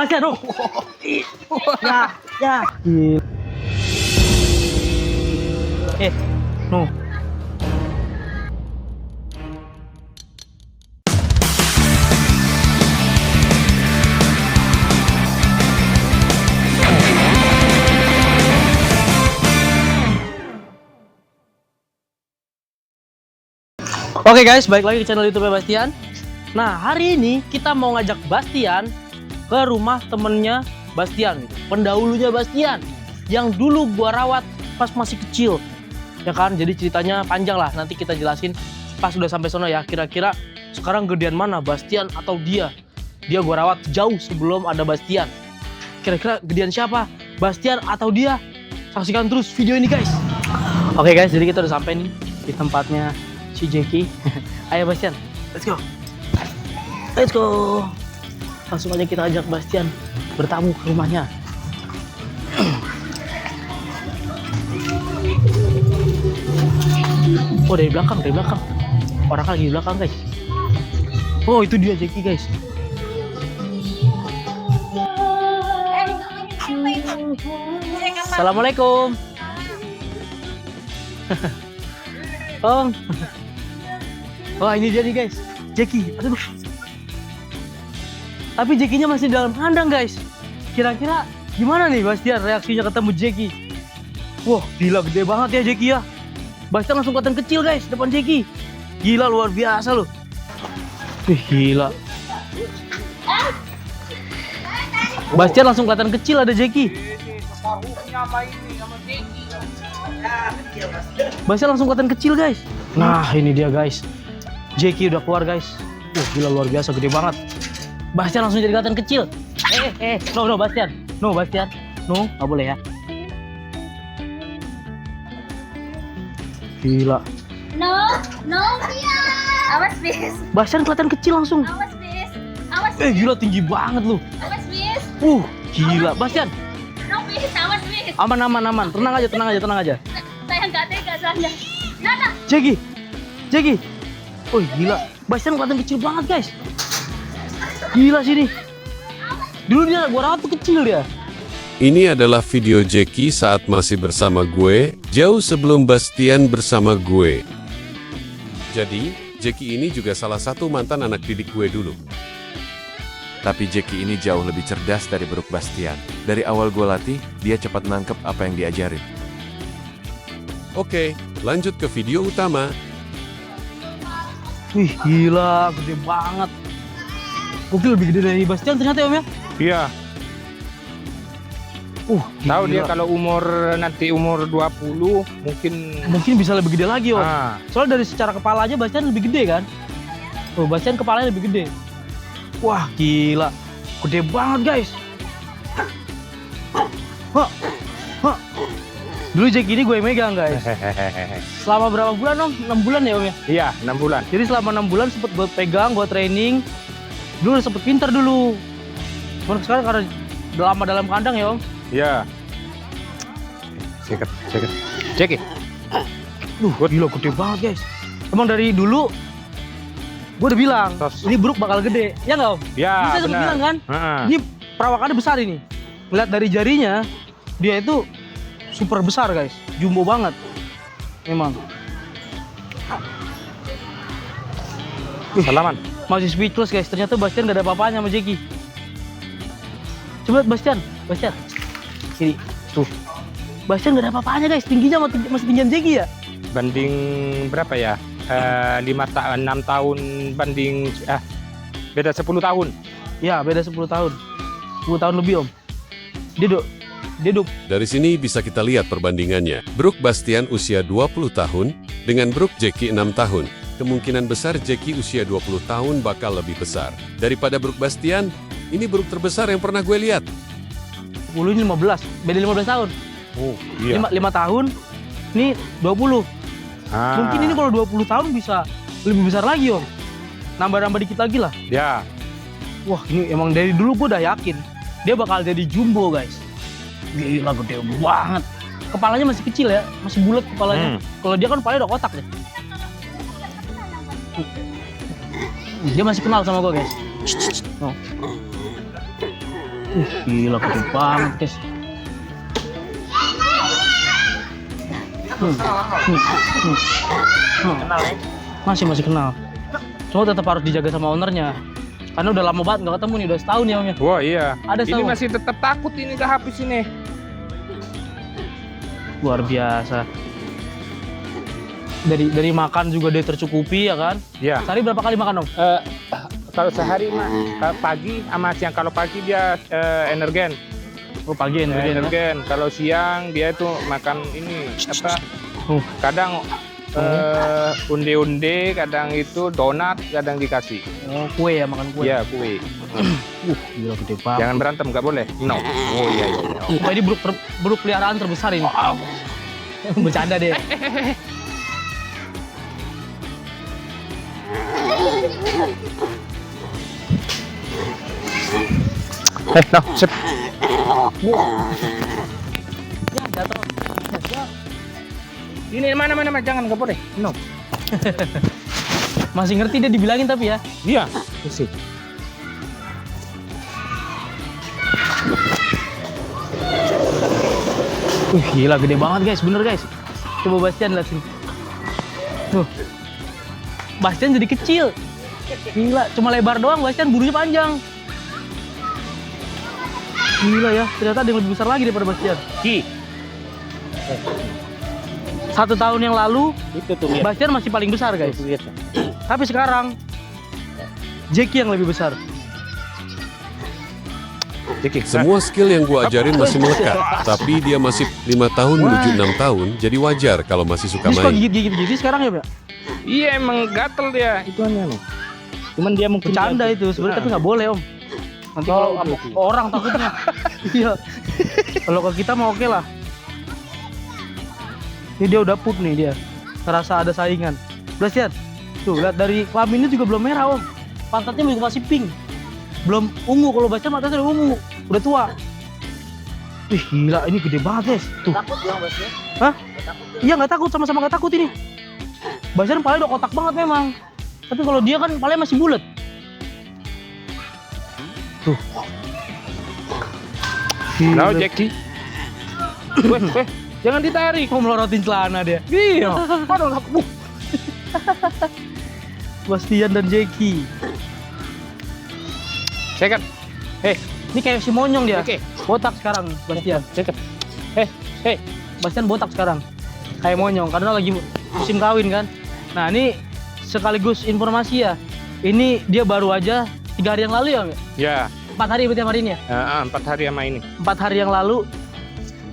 Bastian, oh. Ya, ya. Gila. No. Oke guys, balik lagi ke channel YouTube Bastian. Nah, hari ini kita mau ngajak Bastian ke rumah temennya Bastian, pendahulunya Bastian, yang dulu gua rawat pas masih kecil, ya kan? Jadi ceritanya panjang lah, nanti kita jelasin pas udah sampai sono ya. Kira-kira sekarang gedean mana, Bastian atau dia? Dia gua rawat jauh sebelum ada Bastian. Kira-kira gedean siapa, Bastian atau dia? Saksikan terus video ini guys. Oke guys, jadi kita udah sampai nih di tempatnya si Jeki. Ayo Bastian, let's go. Let's go. Langsung aja kita ajak Bastian bertamu ke rumahnya. Oh, dari belakang, dari belakang. Orang lagi di belakang guys. Oh, itu dia Jeki guys. Assalamualaikum. Om. Wah, ini dia nih guys, Jeki. Aduh. Tapi Jekinya masih dalam kandang guys. Kira-kira gimana nih Bastian reaksinya ketemu Jeki? Wah, gila gede banget ya Jeki ya. Bastian langsung kelihatan kecil guys depan Jeki. Gila, luar biasa loh. Gila. Bastian langsung kelihatan kecil, ada Jeki. Bastian langsung kelihatan kecil guys. Nah, ini dia guys. Jeki udah keluar guys. Gila luar biasa, gede banget. Bastian langsung jadi kelihatan kecil. No Bastian. No Bastian. No, nggak boleh ya. Gila. No. Awas bis. Bastian kelihatan kecil langsung. Awas bis. Awas. Gila tinggi banget lu. Awas bis. Gila. Bastian. No bis. Awas bis. Aman. Tenang aja. Saya nggak tega soalnya. Nah. Jeki. Gila. Bastian kelihatan kecil banget guys. Gila sini. Dulu dia gua rawat tuh kecil dia. Ini adalah video Jeki saat masih bersama gue, jauh sebelum Bastian bersama gue. Jadi, Jeki ini juga salah satu mantan anak didik gue dulu. Tapi Jeki ini jauh lebih cerdas dari Brook Bastian. Dari awal gue latih, dia cepat nangkep apa yang diajarin. Oke, lanjut ke video utama. Wih, gila, gede banget. Gokil, lebih gede dari Bastian ternyata ya Om ya? Iya. Tahu gila. dia kalau nanti umur 20 mungkin bisa lebih gede lagi Om. Soalnya dari secara kepala aja Bastian lebih gede kan? Tuh, Bastian kepalanya lebih gede. Wah, gila. Gede banget guys. Dulu Jeki ini gue yang megang guys. Selama berapa bulan Om? 6 bulan ya Om ya? Iya, 6 bulan. Jadi selama 6 bulan sempet gue pegang, gue training. Dulu sempet pintar dulu. Cuman sekarang karena udah lama dalam kandang ya Om. Iya. Sikat. Jeki. Gila gede banget guys. Emang dari dulu gue udah bilang, ini Brook bakal gede. Ya nggak Om? Iya, Ini saya benar. bilang kan? Ini perawakannya besar ini. Ngeliat dari jarinya, dia itu super besar guys. Jumbo banget. Memang. Salaman. Masih speechless guys, ternyata Bastian gak ada apa-apanya sama Jeki. Coba lihat Bastian. Sini, tuh. Bastian gak ada apa-apanya guys, tingginya masih tinggian Jeki ya? Banding berapa ya? 6 tahun banding, beda 10 tahun. Ya, beda 10 tahun. 10 tahun lebih Om. Dia Dari sini bisa kita lihat perbandingannya. Brook Bastian usia 20 tahun, dengan Brook Jeki 6 tahun. Kemungkinan besar Jeki usia 20 tahun bakal lebih besar. Daripada Brook Bastian, ini Brook terbesar yang pernah gue lihat. 10 ini 15, beda 15 tahun. Iya. 5 tahun, ini 20. Mungkin ini kalau 20 tahun bisa lebih besar lagi Om. Nambah-nambah dikit lagi lah. Ya. Wah, ini emang dari dulu gue udah yakin dia bakal jadi jumbo guys. Gila gede banget. Kepalanya masih kecil ya, masih bulat kepalanya. Kalau dia kan kepalanya udah kotak deh. Dia masih kenal sama gue guys. Oh. Gila gede banget guys. Masih kenal. Cuma tetap harus dijaga sama ownernya. Karena udah lama banget nggak ketemu nih, udah setahun ya Om ya. Wah iya. Ada Ini setahun. masih tetap takut ini gak habis ini. Luar biasa. Dari makan juga dia tercukupi ya kan. Ya. Sehari berapa kali makan Om? Kalau sehari mah pagi sama siang. Kalau pagi dia energen. Oh pagi energen ya. Energen. Kalau siang dia itu makan ini apa? Kadang unde-unde, kadang itu donat, kadang dikasih. Oh kue ya, makan kue. Iya kue. Gila gede banget. Jangan berantem, nggak boleh. No. Oh iya. Ini buruk peliharaan terbesar ini. Bercanda deh. No, sip. Ya jatuh. Ya. Ini mana jangan, nggak boleh. No. Masih ngerti dia dibilangin tapi ya. Iya. Isi. Gila gede banget guys, bener guys. Coba Bastian lihat sini. Tuh. Bastian jadi kecil. Gila, cuma lebar doang, Bastian burunya panjang. Gila ya, ternyata ada yang lebih besar lagi daripada Bastian. Ki. 1 tahun yang lalu, Itu tuh lihat. Bastian masih paling besar guys. Lihat. Tapi sekarang, Jackie yang lebih besar. Jeki. Semua skill yang gua ajarin masih melekat, tapi dia masih 5 tahun menuju 6 tahun, jadi wajar kalau masih suka Dia suka main. gigit-gigit gini sekarang ya, Mbak? Iya emang gatel dia. Itu anu. Cuman dia mungkin Bercanda itu, sebenarnya tapi nggak boleh om. Nanti kalau sama orang takutnya. Iya. Kalau ke kita mah oke lah. Ini dia udah pup nih dia. Terasa ada saingan. Bastian, tuh lihat dari kelaminnya juga belum merah om. Pantatnya masih pink. Belum ungu, kalau Bastian matanya udah ungu. Udah tua. Wih gila, ini gede banget guys. Tuh. Takut ya Bastian? Hah? Iya nggak takut, sama-sama nggak takut ini. Bastian palanya udah kotak banget memang. Tapi kalau dia kan palanya masih bulat. Tuh. No, Jeki. Weh, jangan ditarik. Mau melorotin celana dia. Iya. Padahal Bastian dan Jackie. Second. Ini kayak si monyong dia. Oke. Botak sekarang Bastian. Second. Bastian botak sekarang. Kayak monyong karena lagi musim kawin kan. Nah, ini sekaligus informasi ya. Ini dia baru aja 3 hari yang lalu ya, Mbak? Ya. 4 hari berarti hari ini ya? 4 hari sama ini. 4 hari yang lalu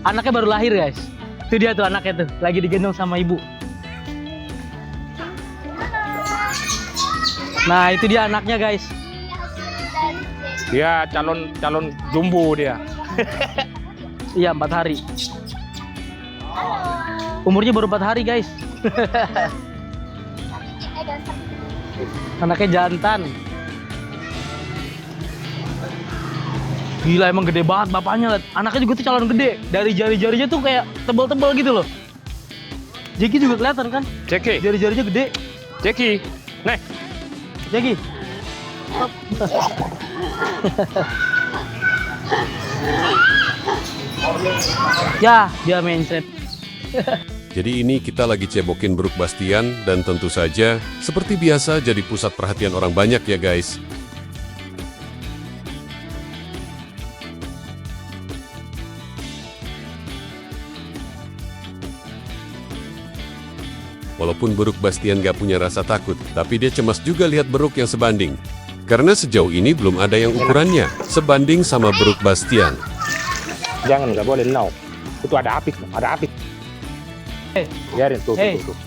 anaknya baru lahir, guys. Itu dia tuh anaknya tuh, lagi digendong sama ibu. Nah, itu dia anaknya, guys. Dia calon jumbo dia. Iya, 4 hari. Umurnya baru 4 hari, guys. Anaknya jantan. Gila, emang gede banget bapaknya. Liat. Anaknya juga tuh calon gede. Dari jari-jarinya tuh kayak tebal-tebal gitu loh. Jackie juga kelihatan kan? Jeki. Jari-jarinya gede. Jeki. Nih. Jackie. Ya, dia mainstream. Jadi ini kita lagi cebokin Brook Bastian dan tentu saja, seperti biasa jadi pusat perhatian orang banyak ya guys. Walaupun Brook Bastian gak punya rasa takut, tapi dia cemas juga lihat Brook yang sebanding. Karena sejauh ini belum ada yang ukurannya sebanding sama Brook Bastian. Jangan, nggak boleh no. Itu ada api, ada api. Biarin tuh.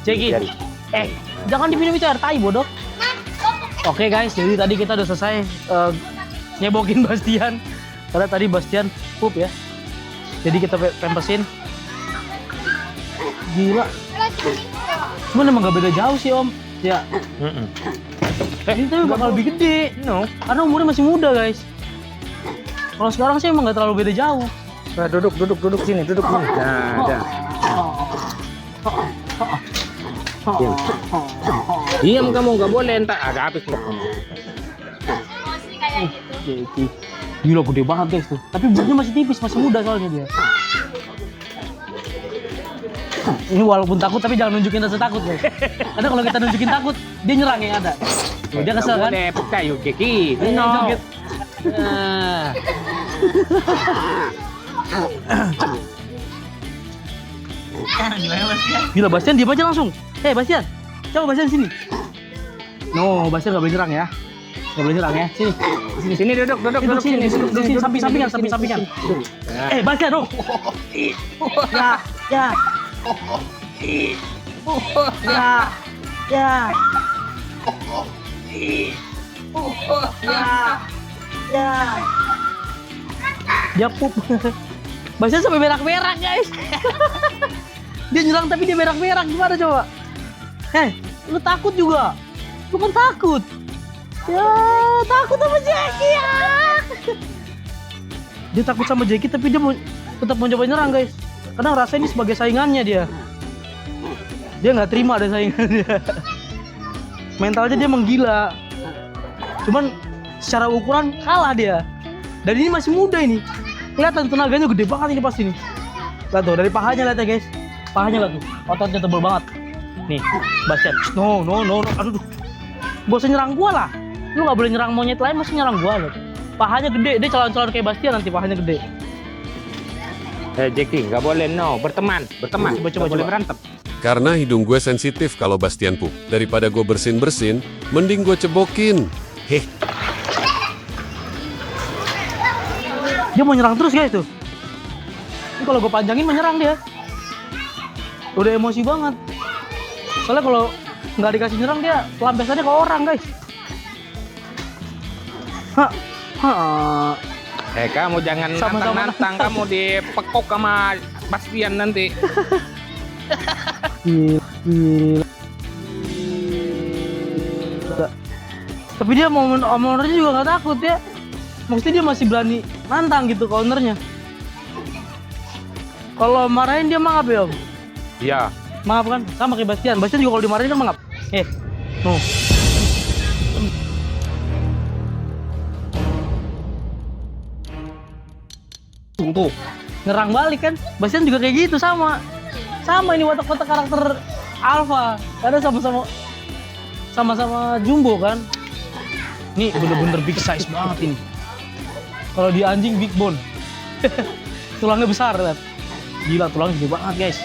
Jackie. Biarin. Jangan diminum itu air tai bodoh. Oke guys, jadi tadi kita udah selesai nyebokin Bastian. Karena tadi Bastian pup ya. Jadi kita pempesin. Gila. Cuman emang gak beda jauh sih om. Ya. Ini tapi bakal lebih gede. No. Karena umurnya masih muda guys. Kalau sekarang sih emang gak terlalu beda jauh. Nah, duduk sini, duduk sini. Nah, dah. Diam kamu, nggak boleh entar ada api. Emosi kayak gitu. Jackie. Gila gede banget guys tuh. Tapi buahnya masih tipis, masih muda soalnya dia. Ini walaupun takut tapi jangan nunjukin rasa takut guys. Karena kalau kita nunjukin takut, dia nyerang yang ada. Tuh, dia kesel kan? Boleh pecah yuk Jeki. No. No. Gila Bastian diam aja langsung. Bastian, coba Bastian sini. No, Bastian nggak boleh nyerang ya. Nggak boleh nyerang ya. Sini. Sini duduk Sini, sini. samping-sampingan. Bastian, no. Ya. Dia pup. Bastian sampai berak-berak guys. Dia nyerang tapi dia berak-berak, gimana coba? Lu takut juga? Lu kan takut. Ya, takut sama Jeki ya. Dia takut sama Jeki tapi dia tetap mau coba nyerang guys. Karena rasa ini sebagai saingannya dia. Dia nggak terima ada saingannya. Mentalnya dia menggila. Cuman secara ukuran kalah dia. Dan ini masih muda ini. Kelihatan tenaganya gede banget ini pasti nih. Lihat tuh dari pahanya lihat ya guys. Pahanya lihat tuh. Ototnya tebal banget. Nih, Bastian. No. Aduh. Gak usah nyerang gua lah. Lu nggak boleh nyerang monyet lain, masih nyerang gua loh. Pahanya gede, dia calon-calon kayak Bastian nanti pahanya gede. Jeki, nggak boleh berteman. Coba. Boleh berantem. Karena hidung gue sensitif kalau Bastian pup. Daripada gue bersin-bersin, mending gue cebokin. Dia mau nyerang terus guys tuh. Ini kalau gue panjangin menyerang dia. Udah emosi banget. Soalnya kalau nggak dikasih nyerang dia lambesannya ke orang guys. Kamu jangan nantang, kamu dipekok sama Bastian nanti. Gila. Tapi dia mau ownernya juga nggak takut ya. Maksudnya dia masih berani nantang gitu ke ownernya. Kalau marahin dia mangap ya om? Iya. Mangap kan? Sama kayak Bastian. Bastian juga kalau dimarahin kan mangap. No. Tuh, nyerang balik kan? Bastian juga kayak gitu sama ini watak-watak karakter alpha. Karena sama-sama jumbo kan? Ini bener-bener big size banget ini. Kalau di anjing big bone. Tulangnya besar lihat. Gila tulangnya gede banget guys.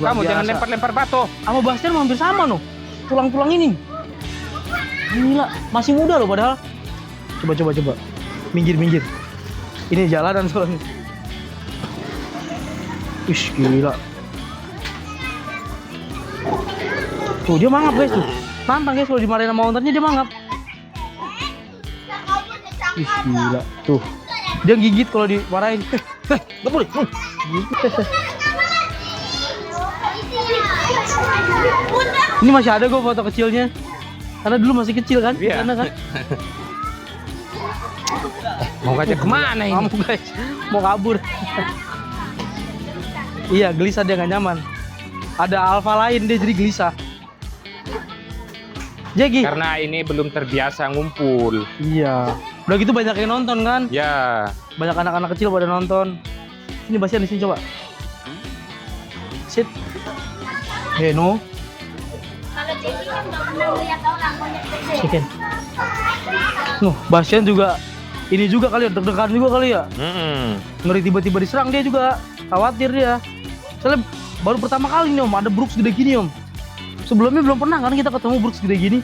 Kamu jangan lempar-lempar batu. Sama Bastian hampir sama noh. Tulang-tulang ini. Gila, masih muda loh padahal. Coba. Minggir. Ini jalanan soalnya. Wih, gila. Tuh, dia mangap guys tuh. Nantang guys kalau dimarahin sama ownernya dia mangap. Wih, gila. Tuh. Dia gigit kalau dimarahin. Nggak boleh. Ini masih ada gue foto kecilnya. Karena dulu masih kecil kan? Iya. Karena kan. Mau ngajak kemana ini? Kamu guys, mau kabur. Iya, gelisah dia nggak nyaman. Ada alfa lain dia jadi gelisah. Jeki. Karena ini belum terbiasa ngumpul. Iya. Udah gitu banyak yang nonton kan? Ya. Banyak anak-anak kecil pada nonton. Ini Bastian di sini coba. Sit. No. Kalau Jeki kan nggak pernah lihat orang monyet gede. Chicken. Bastian juga ini juga kali ya, deg-degan juga kali ya. Ngeri tiba-tiba diserang dia juga. Khawatir dia. Soalnya baru pertama kali nih om, ada Brooks gede gini om. Sebelumnya belum pernah kan kita ketemu Brooks gede gini.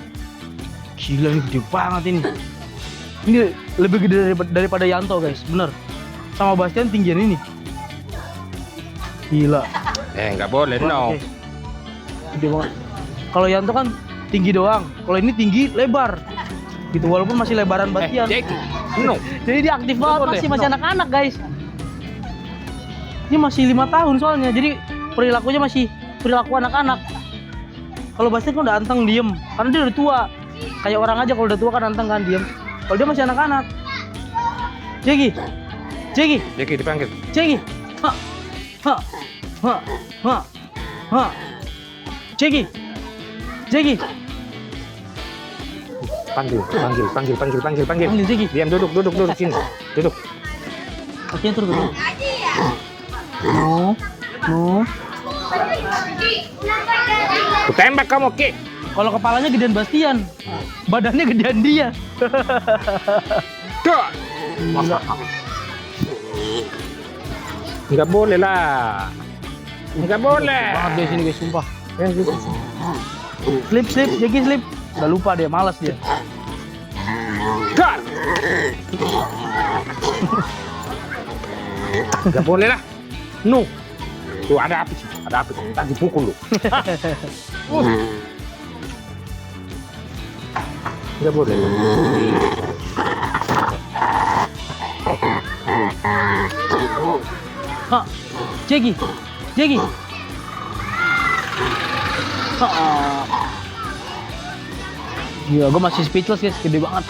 Gila ini gede banget ini. Ini lebih gede daripada Yanto guys, bener. Sama Bastian tinggian ini. Gila. Nggak boleh Gede banget. Kalau Yanto kan tinggi doang. Kalau ini tinggi lebar. Gitu walaupun masih lebaran Bastian. Jeki. Jadi dia aktif banget, masih anak-anak guys. Ini masih 5 tahun soalnya, jadi perilakunya masih perilaku anak-anak. Kalau Bastian kan udah anteng diem, karena dia udah tua. Kayak orang aja kalau udah tua kan anteng kan diem. Kalau dia masih anak-anak. Jeki dipanggil. Jeki. Jeki. Panggil. Panggil Jeki. Diam, duduk sini. Duduk. Oke, turun. No. Ku tembak kamu, Ki. Kalau kepalanya gedean Bastian, badannya gedean dia. Dah. Enggak boleh lah. Enggak boleh. Banget guys ini guys, sumpah. Slip, Jeki slip. Udah lupa dia, malas dia. Dah. Enggak boleh lah. No. Tuh ada api. Tak dipukul lu. Enggak boleh. Hah, Jeki. Gila, gue masih speechless guys, gede banget.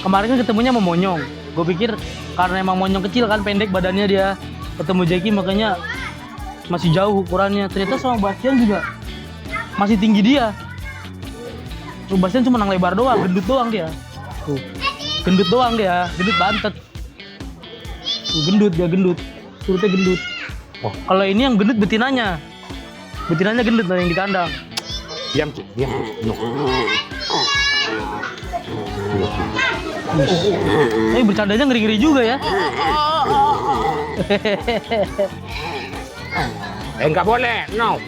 Kemarin kan ketemunya sama Monyong. Gue pikir karena emang Monyong kecil kan, pendek badannya dia. Ketemu Jeki makanya masih jauh ukurannya. Ternyata sama Bastian juga masih tinggi dia. Tuh, Bastian cuma nang lebar doang, gendut doang dia. Tuh, gendut doang dia, gendut bantet. Tuh, gendut. Surutnya gendut. Oh. Kalau ini yang gendut betinanya. Betinanya gendut yang di kandang. Diam, Ki. No. Tapi bercandanya ngeri-ngeri juga ya. Enggak boleh. No.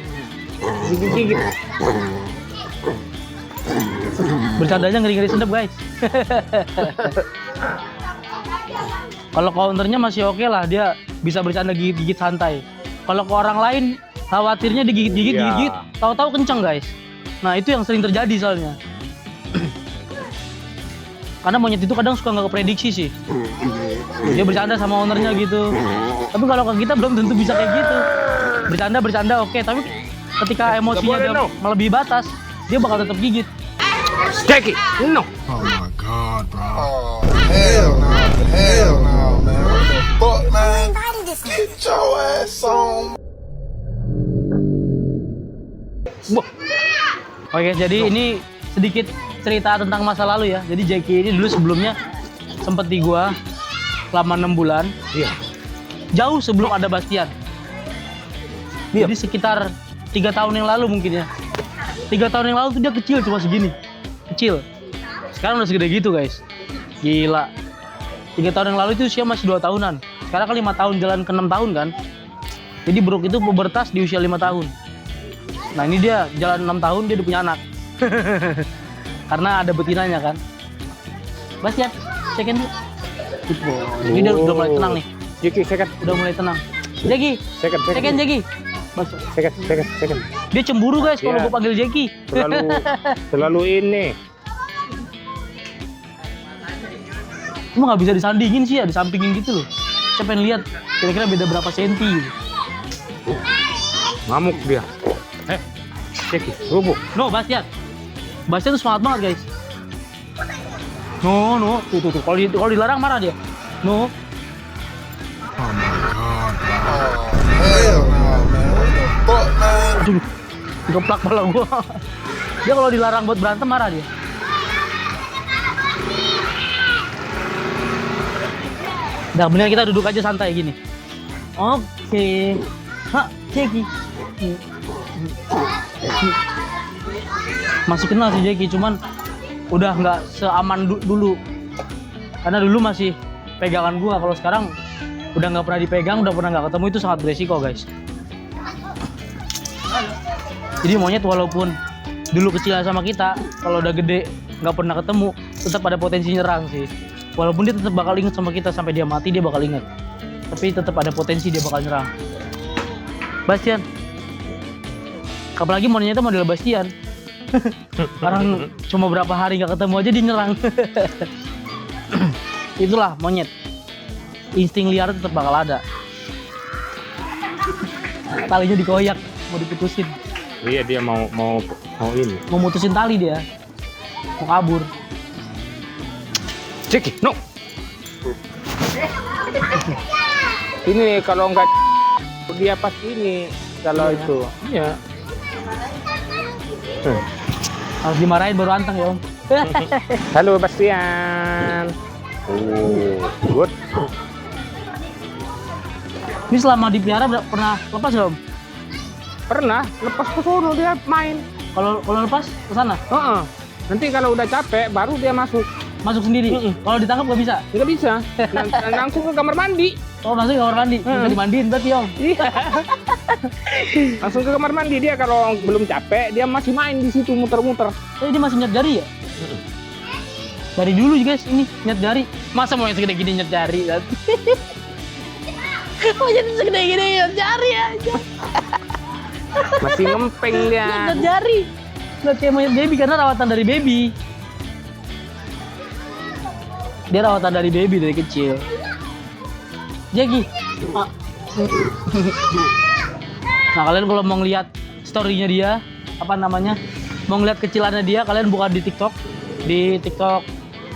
Gigit. Bercandanya ngeri-ngeri sedap guys. Kalau counternya masih oke lah, dia bisa bercanda gigit santai. Kalau ke orang lain khawatirnya digigit, tahu-tahu kenceng guys. Nah itu yang sering terjadi soalnya. Karena monyet itu kadang suka nggak keprediksi sih. Dia bercanda sama ownernya gitu. Tapi kalau ke kita belum tentu bisa kayak gitu. Bercanda oke, tapi ketika emosinya dia melebihi batas, dia bakal tetap gigit. Jeki. No. Oh my God, bro. Oh, hell no, man. What the fuck, man? Get your ass on. Oke, jadi ini sedikit cerita tentang masa lalu ya. Jadi Jeki ini dulu sebelumnya sempet di gua selama 6 bulan. Iya. Jauh sebelum ada Bastian. Jadi sekitar 3 tahun yang lalu mungkin ya. 3 tahun yang lalu tuh dia kecil, cuma segini. Kecil. Sekarang udah segede gitu guys. Gila. 3 tahun yang lalu itu usia masih 2 tahunan. Sekarang kan 5 tahun jalan ke 6 tahun kan. Jadi Brook itu pubertas di usia 5 tahun. Nah ini dia jalan 6 tahun dia udah punya anak. Karena ada betinanya kan. Bastian, second dulu. Good boy. Ini dia udah mulai tenang nih. Jeki, second. Udah mulai tenang. Jeki. Second. Jeki. Second. Dia cemburu guys kalau Iya. gue panggil Jeki. Terlalu ini. Emang nggak bisa disandingin sih ya, disampingin gitu loh. Saya pengen lihat kira-kira beda berapa senti. Gitu. Ngamuk dia. Jeki, rubuh. No, Bastian tuh semangat banget guys. No, tuh. Kalau dilarang marah dia. No. Oh my God, bro. Oh, hell no, man. What the fuck, man? Aduh, geplak kepala gua. Dia kalau dilarang buat berantem marah dia. Udah, mendingan kita duduk aja santai gini. Oke. Hah, Jeki. Masih kenal sih Jeki, cuman udah nggak seaman dulu. Karena dulu masih pegangan gua, kalau sekarang udah nggak pernah dipegang, udah pernah nggak ketemu, itu sangat beresiko guys. Jadi monyet walaupun dulu kecil sama kita, kalau udah gede nggak pernah ketemu, tetap ada potensi nyerang sih. Walaupun dia tetap bakal inget sama kita sampai dia mati, dia bakal inget. Tapi tetap ada potensi dia bakal nyerang. Bastian. Apalagi monyetnya model Bastian. Orang cuma berapa hari nggak ketemu aja dia nyerang. Itulah monyet. Insting liar tetap bakal ada. Talinya dikoyak, mau diputusin. Iya, dia mau ini. Mau mutusin tali dia. Mau kabur. Jeki, no. Ini kalau enggak dia pasti ini kalau itu. Iya. Harus dimarahin baru anteng ya om. Halo Bastian. Good. Ini selama dipelihara pernah lepas nggak Om? Pernah lepas ke sono dia main. Kalau lepas ke sana? Heeh. Nanti kalau udah capek baru dia masuk. Masuk sendiri? Kalau ditangkap nggak bisa? Nggak bisa. Langsung ke kamar mandi. Oh, masuk ke kamar mandi? Bisa dimandiin berarti Om? Iya. Langsung ke kamar mandi dia kalau belum capek dia masih main di situ muter-muter. Dia masih nyet jari ya? Dari dulu guys ini nyet jari. Masa mau yang segede gini nyet jari? Oh jadi segede gini nyet jari aja. Masih ngempeng dia. Nyet jari. Lihat kayak monyet baby karena rawatan dari baby. Dia rawatan dari baby dari kecil. Jackie. Nah kalian kalau mau ngeliat story-nya dia, apa namanya, mau ngeliat kecilannya dia, kalian buka di TikTok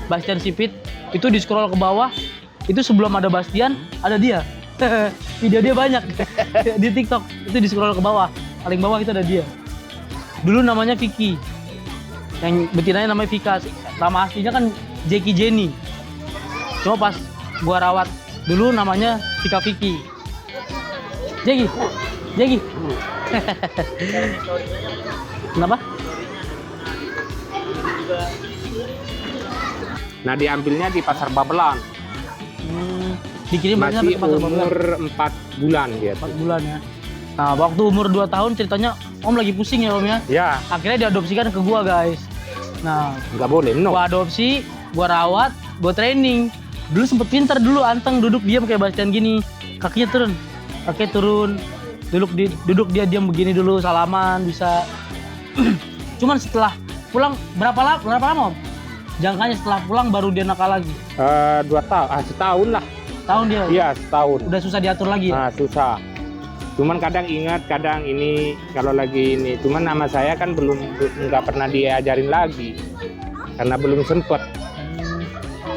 Bastian Sipit, itu di scroll ke bawah, itu sebelum ada Bastian, ada dia. Video dia banyak di TikTok, itu di scroll ke bawah, paling bawah itu ada dia. Dulu namanya Vicky, yang betinanya namanya Vika, nama aslinya kan Jackie Jenny. Cuma pas gua rawat dulu namanya Vika Vicky. Jackie. Kenapa? Nah diambilnya di pasar Babelan. Dikirim Masih ke pasar umur 4 bulan dia. 4 bulan ya. Nah waktu umur 2 tahun ceritanya Om lagi pusing ya Om ya. Ya. Akhirnya diadopsikan ke gua guys. Nah Nggak boleh, no. gua adopsi, gua rawat, gua training. Dulu sempet pinter dulu, anteng duduk diam kayak Bastian gini. Kakinya turun. Duduk dia diam begini dulu, salaman bisa. Cuman setelah pulang berapa lama Om? Jangkanya setelah pulang baru dia nakal lagi. 2 tahun, setahun lah. Tahun dia. Iya setahun. Udah susah diatur lagi ya. Nah susah. Cuman kadang ingat, kadang ini kalau lagi ini. Cuman nama saya kan nggak pernah diajarin lagi karena belum sempet.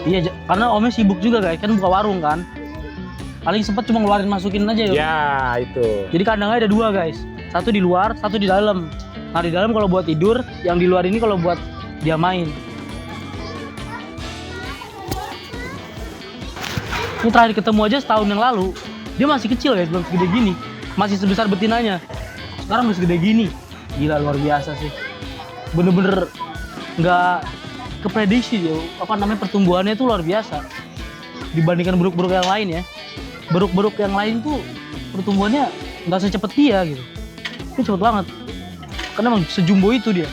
Iya, karena Omnya sibuk juga guys, kan buka warung kan. Paling sempet cuma ngeluarin masukin aja ya. Ya itu. Jadi kandangnya ada 2 guys, satu di luar, satu di dalam. Nah di dalam kalau buat tidur, yang di luar ini kalau buat dia main. Ini terakhir ketemu aja setahun yang lalu, dia masih kecil guys, belum segede gini, masih sebesar betinanya. Sekarang masih segede gini, gila luar biasa sih. Bener-bener nggak keprediksi ya, apa namanya pertumbuhannya itu luar biasa. Dibandingkan beruk-beruk yang lain ya, beruk-beruk yang lain tuh pertumbuhannya nggak secepat dia gitu. Ini cepet banget, karena emang sejumbo itu dia.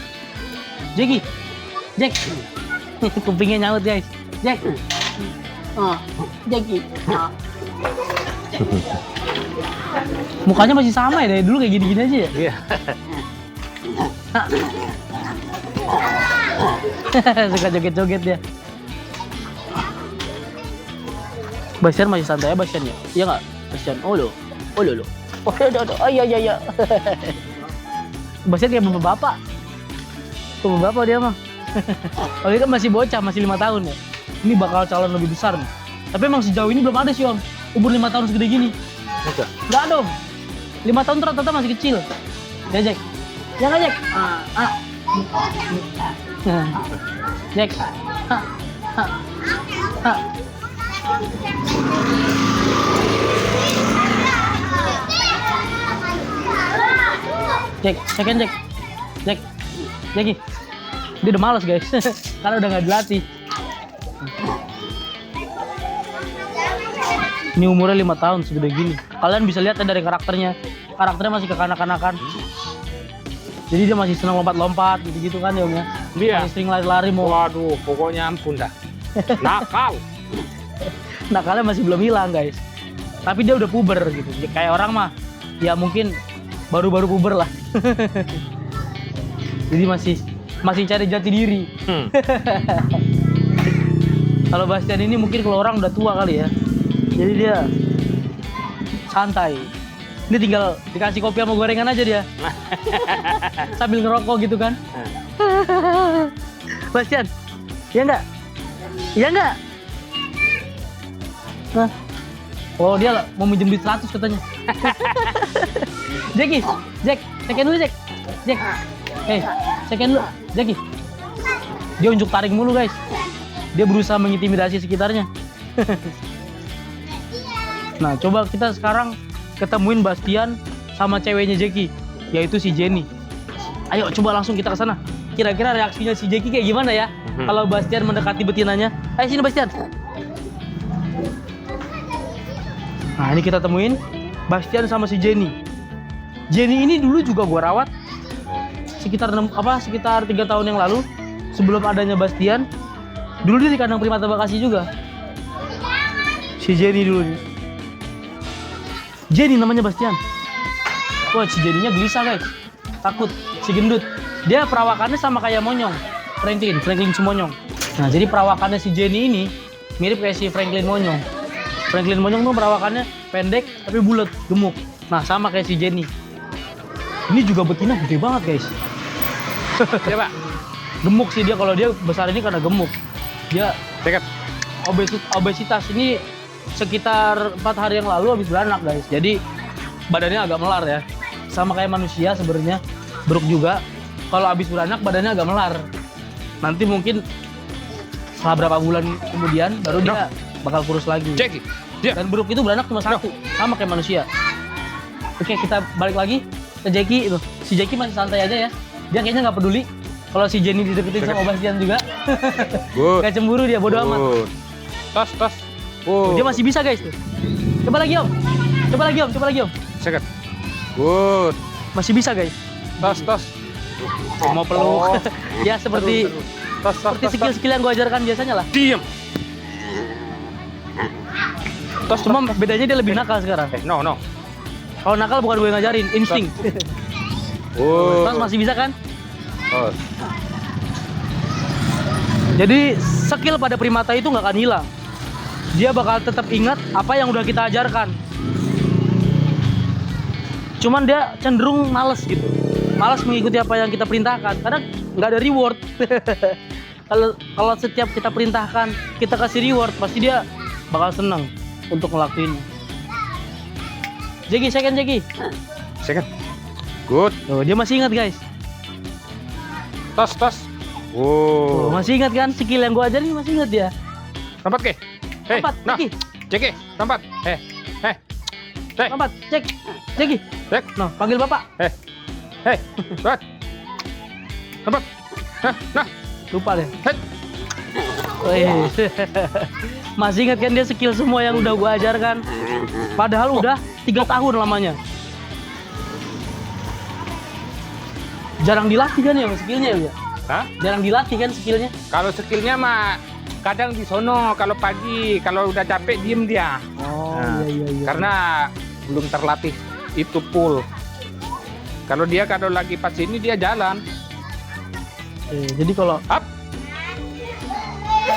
Jack, kupingnya nyaut guys, Jack. Jackie. Mukanya masih sama ya dari dulu kayak gini-gini aja ya? Iya. Suka joget-joget dia. Bastian masih santai ya Bastian ya? Iya nggak? Bastian, oh lo. Iya. Bastian kayak bapak-bapak. Bapak dia mah. Oh ini kan masih bocah, masih 5 tahun ya. Ini bakal calon lebih besar nih. Tapi emang sejauh ini belum ada sih Om. Umur 5 tahun segede gini. Nggak ada Om. 5 tahun ternyata masih kecil. Ya Jack. Ya nggak Jack? Jack. Jack. Jackie. Dia udah malas guys. Karena udah nggak dilatih. Ini umurnya 5 tahun segede gini. Kalian bisa lihat dari karakternya. Karakternya masih kekanak-kanakan. Jadi dia masih senang lompat-lompat gitu-gitu kan ya Om ya. Iya. Masih sering lari-lari mau. Waduh, pokoknya ampun dah. Nakal. Nakalnya masih belum hilang guys. Tapi dia udah puber gitu. Kayak orang mah ya mungkin baru-baru puber lah. Jadi masih cari jati diri. Kalau Bastian ini mungkin kalau orang udah tua kali ya. Jadi dia santai. Ini tinggal dikasih kopi sama gorengan aja dia. Sambil ngerokok gitu kan. Bastian, iya enggak? Iya enggak? Nah. Oh dia mau minjem duit 100 katanya. Jack, second dulu Jack. Hey, second dulu, Jackie. Dia unjuk tarik mulu guys. Dia berusaha mengintimidasi sekitarnya. Nah, coba kita sekarang ketemuin Bastian sama ceweknya Jackie, yaitu si Jenny. Ayo coba langsung kita ke sana. Kira-kira reaksinya si Jackie kayak gimana ya? Kalau Bastian mendekati betinanya. Ayo sini Bastian. Nah, ini kita temuin Bastian sama si Jenny. Jenny ini dulu juga gua rawat sekitar 3 tahun yang lalu, sebelum adanya Bastian. Dulu dia di kandang primata Bekasi juga. Si Jenny dulu nih. Jenny namanya Bastian. Wah, si Jenny-nya gelisah guys. Takut, si gendut. Dia perawakannya sama kayak Monyong. Franklin Sumonyong. Nah, jadi perawakannya si Jenny ini mirip kayak si Franklin Monyong. Franklin Monyong tuh perawakannya pendek tapi bulat, gemuk. Nah, sama kayak si Jenny. Ini juga betina gede banget guys. Ya Pak. Gemuk sih dia, kalau dia besar ini karena gemuk. Dia Ceket. obesitas ini sekitar 4 hari yang lalu habis beranak guys. Jadi badannya agak melar ya. Sama kayak manusia sebenarnya. Bruk juga. Kalau habis beranak badannya agak melar. Nanti mungkin setelah berapa bulan kemudian baru dia bakal kurus lagi. Jackie. Dia. Dan Bruk itu beranak cuma 1, sama kayak manusia. Oke, kita balik lagi ke Jackie itu. Si Jackie masih santai aja ya. Dia kayaknya nggak peduli kalau si Jenny dideketin sama Bastian juga. Good. Gak cemburu dia, bodo amat. Good. Tos. Dia masih bisa guys tuh. Coba lagi om. Ceket. Good. Masih bisa guys. Tos. Mau peluk. Ya seperti Tos. skill-skill yang gue ajarkan biasanya lah. Diam. Tos cuma bedanya dia lebih nakal sekarang. No. Kalau nakal bukan gue ngajarin, insting. Tos masih bisa kan? Tos. Jadi skill pada primata itu nggak akan hilang. Dia bakal tetap ingat apa yang udah kita ajarkan. Cuman dia cenderung males gitu. Malas mengikuti apa yang kita perintahkan karena nggak ada reward. Kalau setiap kita perintahkan kita kasih reward, pasti dia bakal senang untuk ngelakuin. Jackie, Ceket. Good. Tuh, dia masih ingat guys. Tos. Tuh, masih ingat kan skill yang gua ajarin, masih ingat dia. Lompat ke. Hei. Lompat, Nah. Jackie. Jackie, lompat. Hei. Lompat, Jackie. Cek. No, panggil bapak. Hei. Lompat. Lompat. Nah. Lupa deh. Hei. Wih. Masih ingat kan dia skill semua yang udah gua ajarkan. Padahal udah 3 tahun lamanya. Jarang dilatih kan ya skillnya ya? Hah? Jarang dilatih kan skillnya? Kalau skillnya mah kadang di sono kalau pagi, kalau udah capek diem dia. Oh Nah, iya. Karena belum terlatih itu full. Kalau lagi pas ini dia jalan. Jadi kalau Up.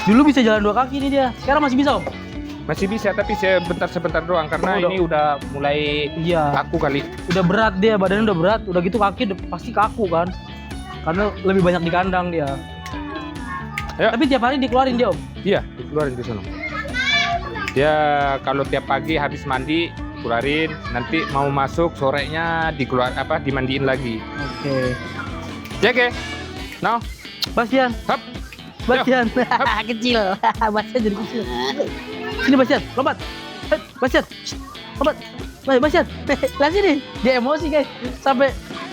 dulu bisa jalan 2 kaki nih dia. Sekarang masih bisa om? Masih bisa tapi sebentar doang karena Oh, ini udah mulai Iya. kaku kali. Udah berat dia, badannya udah berat. Udah gitu kaki pasti kaku kan? Karena lebih banyak di kandang dia. Ya. Tapi tiap hari dikeluarin dia om? Iya, dikeluarin ke sono. Dia kalau tiap pagi habis mandi keluarin, nanti mau masuk sorenya dimandiin lagi. Oke. Oke. Now, Bastian. hop. Bastian. Kecil. Bastian jadi kecil. Sini Bastian, lompat. Bastian. Shh, lompat. Bastian. Lah sini. Dia emosi guys.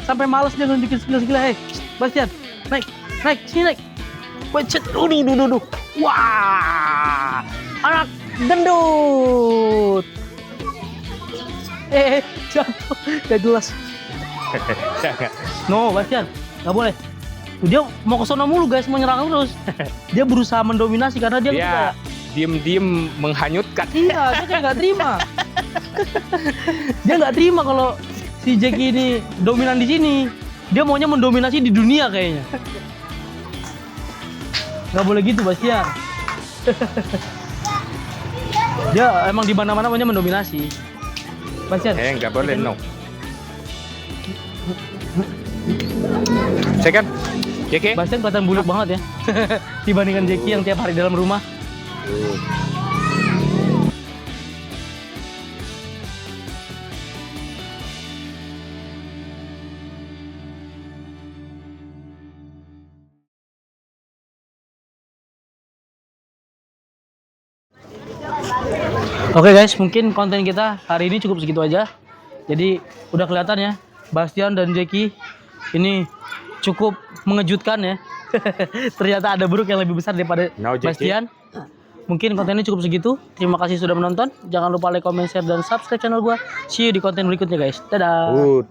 Sampai malas dia nunjukin skill-skill. Hei, Bastian. Naik. Sini naik. Wecet. Duh. Wah. Anak gendut. Jatuh. Gak jelas. No, Bastian. Gak boleh. Tuh, dia mau ke sono mulu guys, mau nyerang terus. Dia berusaha mendominasi karena dia Dia diem menghanyutkan. iya, dia kayak nggak terima. Dia nggak terima kalau si Jackie ini dominan di sini. Dia maunya mendominasi di dunia kayaknya. Nggak boleh gitu, Bastian. Dia emang di mana-mana maunya mendominasi. Bastian. Nggak boleh, no. Second. Oke. Bastian kelihatan buluk banget ya. Dibandingkan Jackie yang tiap hari dalam rumah. Oke guys, mungkin konten kita hari ini cukup segitu aja. Jadi udah kelihatan ya, Bastian dan Jackie ini cukup mengejutkan ya. Ternyata ada Brook yang lebih besar daripada No, Jackie. Bastian. Mungkin kontennya cukup segitu. Terima kasih sudah menonton. Jangan lupa like, comment, share, dan subscribe channel gua. See you di konten berikutnya guys. Dadah. Good.